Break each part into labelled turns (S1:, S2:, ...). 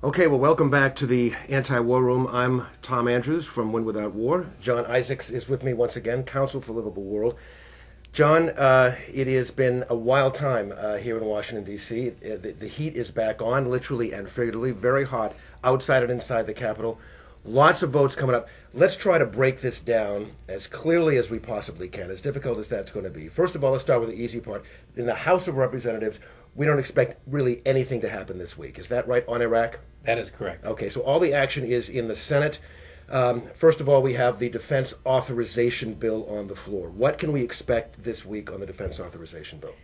S1: Okay, well, welcome back to the Anti-War Room. I'm Tom Andrews from Win Without War. John Isaacs is with me once again, counsel for Livable World. John, it has been a wild time here in Washington, D.C. The heat is back on, literally and figuratively, very hot outside and inside the Capitol. Lots of votes coming up. Let's try to break this down as clearly as we possibly can, as difficult as that's going to be. First of all, let's start with the easy part. In the House of Representatives, we don't expect really anything to happen this week. Is that right on Iraq?
S2: That is correct.
S1: Okay, so all the action is in the Senate. First of all, we have the defense authorization bill on the floor. What can we expect this week on the defense authorization bill?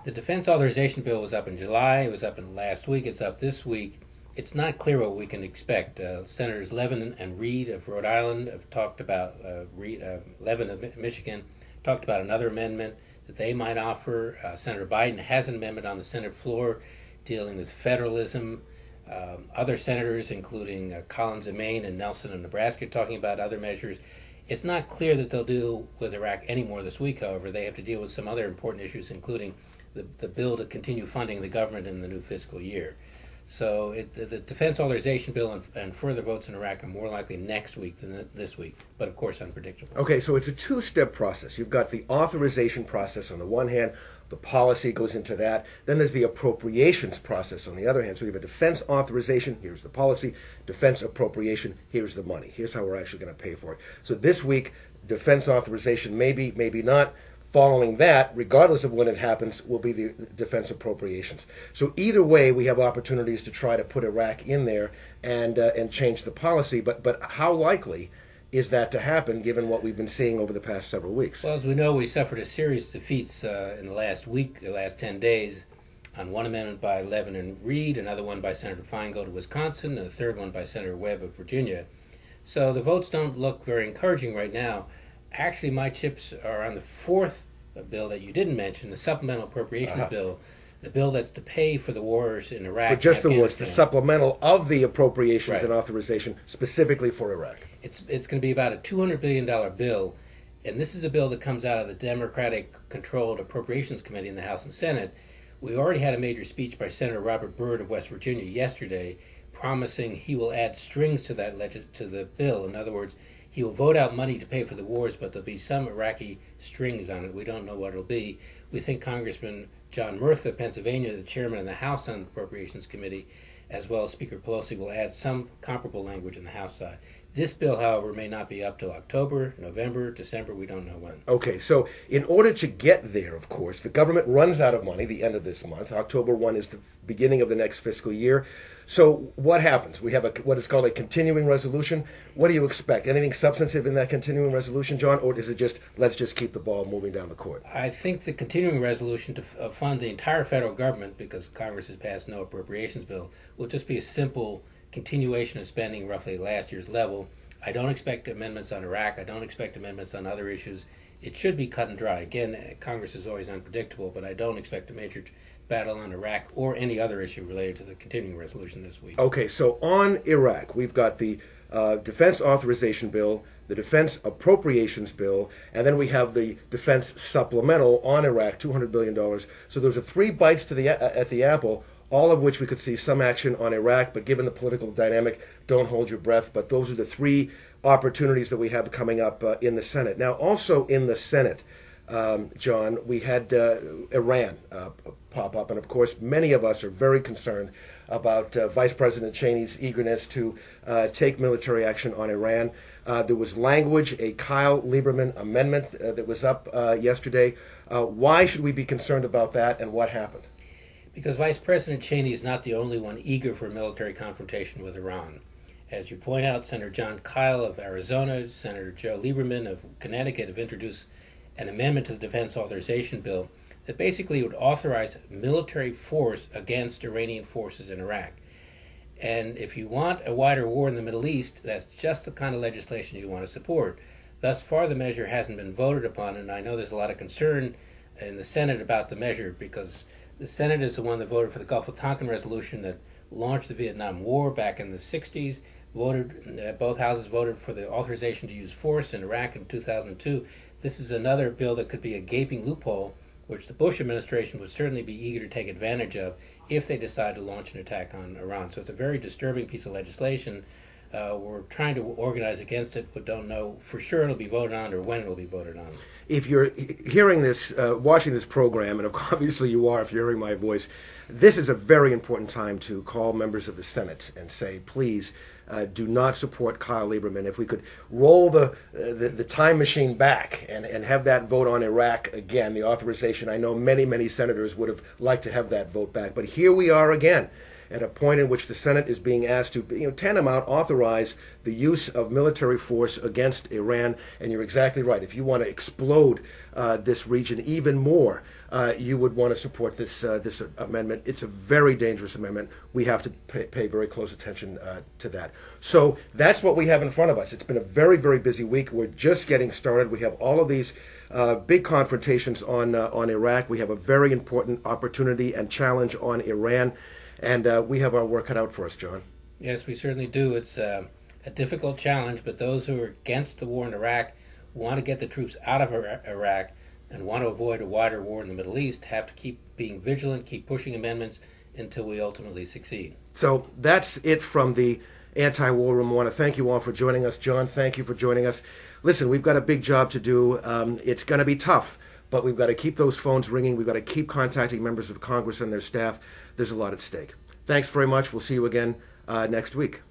S2: The defense authorization bill was up in July. It was up in last week. It's up this week. It's not clear what we can expect. Senators Levin and Reed of Rhode Island have talked about, Levin of Michigan talked about another amendment that they might offer. Senator Biden has an amendment on the Senate floor dealing with federalism. Other senators, including Collins of Maine and Nelson of Nebraska, are talking about other measures. It's not clear that they'll deal with Iraq anymore this week, however. They have to deal with some other important issues, including the bill to continue funding the government in the new fiscal year. So the defense authorization bill and further votes in Iraq are more likely next week than this week, but of course unpredictable.
S1: Okay, so it's a two-step process. You've got the authorization process on the one hand, the policy goes into that. Then there's the appropriations process on the other hand. So you have a defense authorization, here's the policy, defense appropriation, here's the money. Here's how we're actually going to pay for it. So this week, defense authorization, maybe, maybe not. Following that, regardless of when it happens, will be the defense appropriations. So either way, we have opportunities to try to put Iraq in there and change the policy. But how likely is that to happen, given what we've been seeing over the past several weeks?
S2: Well, as we know, we suffered a series of defeats in the last week, the last 10 days, on one amendment by Levin and Reed, another one by Senator Feingold of Wisconsin, and a third one by Senator Webb of Virginia. So the votes don't look very encouraging right now. Actually, my chips are on the fourth bill that you didn't mention, the supplemental appropriations bill, the bill that's to pay for the wars in Iraq.
S1: For just the wars, the supplemental of the appropriations
S2: Right.
S1: and authorization specifically for Iraq.
S2: It's going to be about a $200 billion bill, and this is a bill that comes out of the Democratic-controlled Appropriations Committee in the House and Senate. We already had a major speech by Senator Robert Byrd of West Virginia yesterday promising he will add strings to to the bill. In other words, he will vote out money to pay for the wars, but there'll be some Iraqi strings on it. We don't know what it'll be. We think Congressman John Murtha of Pennsylvania, the chairman of the House on the Appropriations Committee, as well as Speaker Pelosi, will add some comparable language on the House side. This bill, however, may not be up till October, November, December. We don't know when.
S1: Okay, so in order to get there, of course, the government runs out of money the end of this month. October 1 is the beginning of the next fiscal year. So what happens? We have what is called a continuing resolution. What do you expect? Anything substantive in that continuing resolution, John? Or is it just, let's just keep the ball moving down the court?
S2: I think the continuing resolution to fund the entire federal government, because Congress has passed no appropriations bill, will just be a simple continuation of spending roughly last year's level. I don't expect amendments on Iraq. I don't expect amendments on other issues. It should be cut and dry. Again, Congress is always unpredictable, but I don't expect a major battle on Iraq or any other issue related to the continuing resolution this week.
S1: Okay, so on Iraq, we've got the defense authorization bill, the defense appropriations bill, and then we have the defense supplemental on Iraq, $200 billion. So those are three bites to at the apple, all of which we could see some action on Iraq, but given the political dynamic, don't hold your breath. But those are the three opportunities that we have coming up in the Senate. Now, also in the Senate, John, we had Iran pop up, and of course, many of us are very concerned about Vice President Cheney's eagerness to take military action on Iran. There was language, a Kyle Lieberman amendment that was up yesterday. Why should we be concerned about that, and what happened?
S2: Because Vice President Cheney is not the only one eager for a military confrontation with Iran. As you point out, Senator John Kyle of Arizona, Senator Joe Lieberman of Connecticut have introduced an amendment to the Defense Authorization Bill that basically would authorize military force against Iranian forces in Iraq. And if you want a wider war in the Middle East, that's just the kind of legislation you want to support. Thus far, the measure hasn't been voted upon, and I know there's a lot of concern in the Senate about the measure because the Senate is the one that voted for the Gulf of Tonkin resolution that launched the Vietnam War back in the 60s. Both houses voted for the authorization to use force in Iraq in 2002. This is another bill that could be a gaping loophole which the Bush administration would certainly be eager to take advantage of if they decide to launch an attack on Iran. So it's a very disturbing piece of legislation. We're trying to organize against it, but don't know for sure it'll be voted on or when it'll be voted on.
S1: If you're hearing this, watching this program, and obviously you are if you're hearing my voice, this is a very important time to call members of the Senate and say, please, do not support Kyle Lieberman. If we could roll the time machine back and have that vote on Iraq again, the authorization, I know many senators would have liked to have that vote back. But here we are again, at a point in which the Senate is being asked to, tantamount, authorize the use of military force against Iran. And you're exactly right. If you want to explode this region even more, you would want to support this amendment. It's a very dangerous amendment. We have to pay very close attention to that. So that's what we have in front of us. It's been a very busy week. We're just getting started. We have all of these big confrontations on Iraq. We have a very important opportunity and challenge on Iran. And we have our work cut out for us, John.
S2: Yes, we certainly do. It's a difficult challenge, but those who are against the war in Iraq, want to get the troops out of Iraq, and want to avoid a wider war in the Middle East have to keep being vigilant, keep pushing amendments until we ultimately succeed.
S1: So that's it from the Anti-War Room. I want to thank you all for joining us. John, thank you for joining us. Listen, we've got a big job to do. It's going to be tough, but we've got to keep those phones ringing. We've got to keep contacting members of Congress and their staff. There's a lot at stake. Thanks very much. We'll see you again next week.